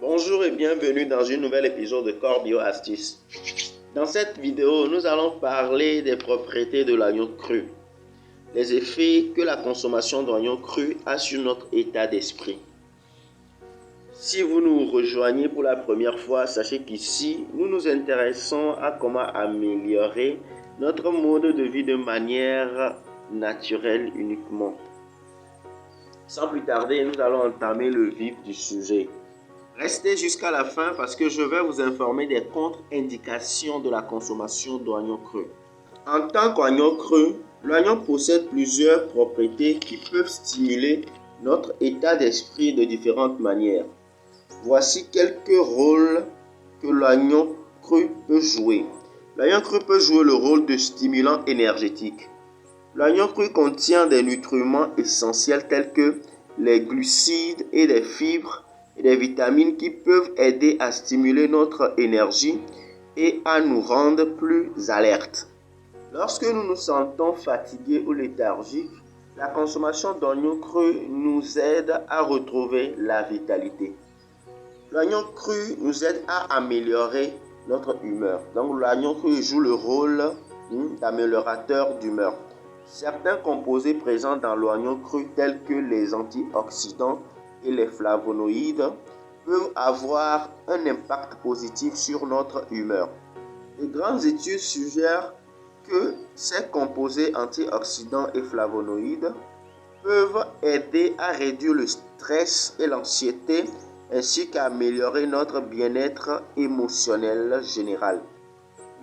Bonjour et bienvenue dans un nouvel épisode de Corps Bio Astuces. Dans cette vidéo, nous allons parler des propriétés de l'oignon cru, les effets que la consommation d'oignon cru a sur notre état d'esprit. Si vous nous rejoignez pour la première fois, sachez qu'ici, nous nous intéressons à comment améliorer notre mode de vie de manière naturelle uniquement. Sans plus tarder, nous allons entamer le vif du sujet. Restez jusqu'à la fin parce que je vais vous informer des contre-indications de la consommation d'oignons crus. En tant qu'oignon cru, l'oignon possède plusieurs propriétés qui peuvent stimuler notre état d'esprit de différentes manières. Voici quelques rôles que l'oignon cru peut jouer. L'oignon cru peut jouer le rôle de stimulant énergétique. L'oignon cru contient des nutriments essentiels tels que les glucides et les fibres et des vitamines qui peuvent aider à stimuler notre énergie et à nous rendre plus alertes. Lorsque nous nous sentons fatigués ou léthargiques, la consommation d'oignons crus nous aide à retrouver la vitalité. L'oignon cru nous aide à améliorer notre humeur. Donc l'oignon cru joue le rôle d'améliorateur d'humeur. Certains composés présents dans l'oignon cru tels que les antioxydants et les flavonoïdes peuvent avoir un impact positif sur notre humeur. De grandes études suggèrent que ces composés antioxydants et flavonoïdes peuvent aider à réduire le stress et l'anxiété ainsi qu'à améliorer notre bien-être émotionnel général.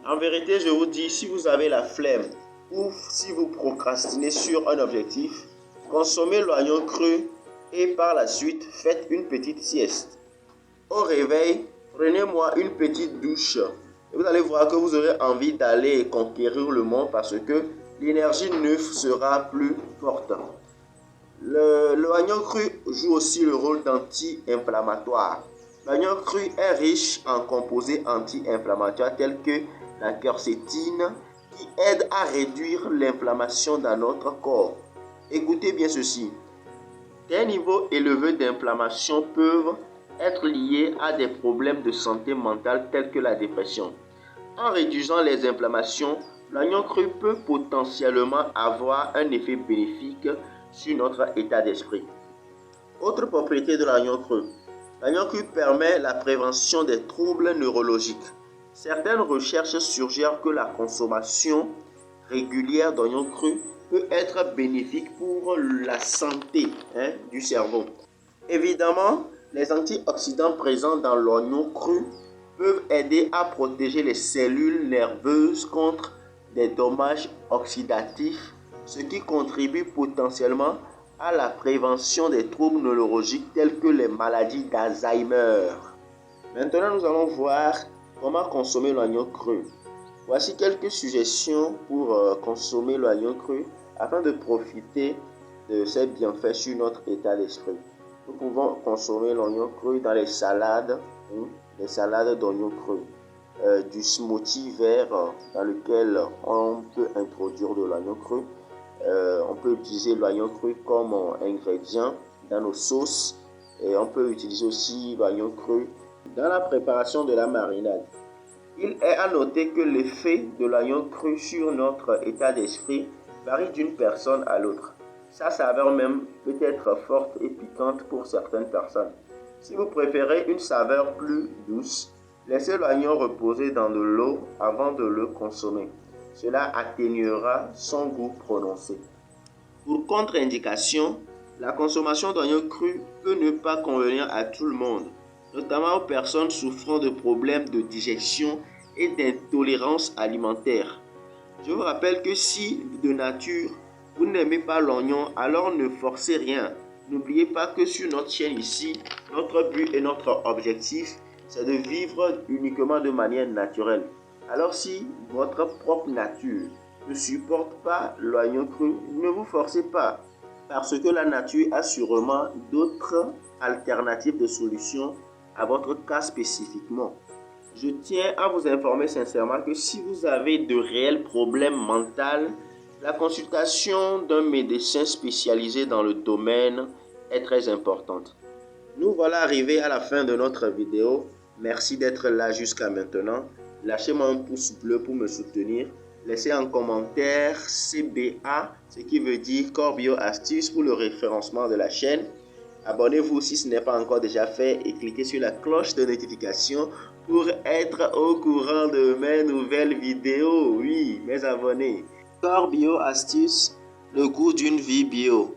En vérité, je vous dis, si vous avez la flemme ou si vous procrastinez sur un objectif, consommez l'oignon cru et par la suite, faites une petite sieste. Au réveil, prenez-moi une petite douche. Et vous allez voir que vous aurez envie d'aller conquérir le monde parce que l'énergie neuve sera plus forte. L'oignon cru joue aussi le rôle d'anti-inflammatoire. L'oignon cru est riche en composés anti-inflammatoires tels que la quercétine qui aide à réduire l'inflammation dans notre corps. Écoutez bien ceci. Des niveaux élevés d'inflammation peuvent être liés à des problèmes de santé mentale tels que la dépression. En réduisant les inflammations, l'oignon cru peut potentiellement avoir un effet bénéfique sur notre état d'esprit. Autre propriété de l'oignon cru. L'oignon cru permet la prévention des troubles neurologiques. Certaines recherches suggèrent que la consommation régulière d'oignons crus peut être bénéfique pour la santé du cerveau. Évidemment, les antioxydants présents dans l'oignon cru peuvent aider à protéger les cellules nerveuses contre des dommages oxydatifs, ce qui contribue potentiellement à la prévention des troubles neurologiques tels que les maladies d'Alzheimer. Maintenant, nous allons voir comment consommer l'oignon cru. Voici quelques suggestions pour consommer l'oignon cru afin de profiter de ses bienfaits sur notre état d'esprit. Nous pouvons consommer l'oignon cru dans les salades d'oignons crus, du smoothie vert dans lequel on peut introduire de l'oignon cru. On peut utiliser l'oignon cru comme ingrédient dans nos sauces et on peut utiliser aussi l'oignon cru dans la préparation de la marinade. Il est à noter que l'effet de l'oignon cru sur notre état d'esprit varie d'une personne à l'autre. Sa saveur même peut être forte et piquante pour certaines personnes. Si vous préférez une saveur plus douce, laissez l'oignon reposer dans de l'eau avant de le consommer. Cela atténuera son goût prononcé. Pour contre-indication, la consommation d'oignons crus peut ne pas convenir à tout le monde, notamment aux personnes souffrant de problèmes de digestion et d'intolérance alimentaire. Je vous rappelle que si de nature vous n'aimez pas l'oignon, alors ne forcez rien. N'oubliez pas que sur notre chaîne ici, notre but et notre objectif, c'est de vivre uniquement de manière naturelle. Alors si votre propre nature ne supporte pas l'oignon cru, ne vous forcez pas, parce que la nature a sûrement d'autres alternatives de solutions à votre cas spécifiquement. Je tiens à vous informer sincèrement que si vous avez de réels problèmes mentaux, la consultation d'un médecin spécialisé dans le domaine est très importante. Nous voilà arrivés à la fin de notre vidéo. Merci d'être là jusqu'à maintenant. Lâchez-moi un pouce bleu pour me soutenir. Laissez en commentaire CBA, ce qui veut dire Core Bio Astuces pour le référencement de la chaîne. Abonnez-vous si ce n'est pas encore déjà fait et cliquez sur la cloche de notification pour être au courant de mes nouvelles vidéos. Oui, mes abonnés. Core Bio Astuces, le goût d'une vie bio.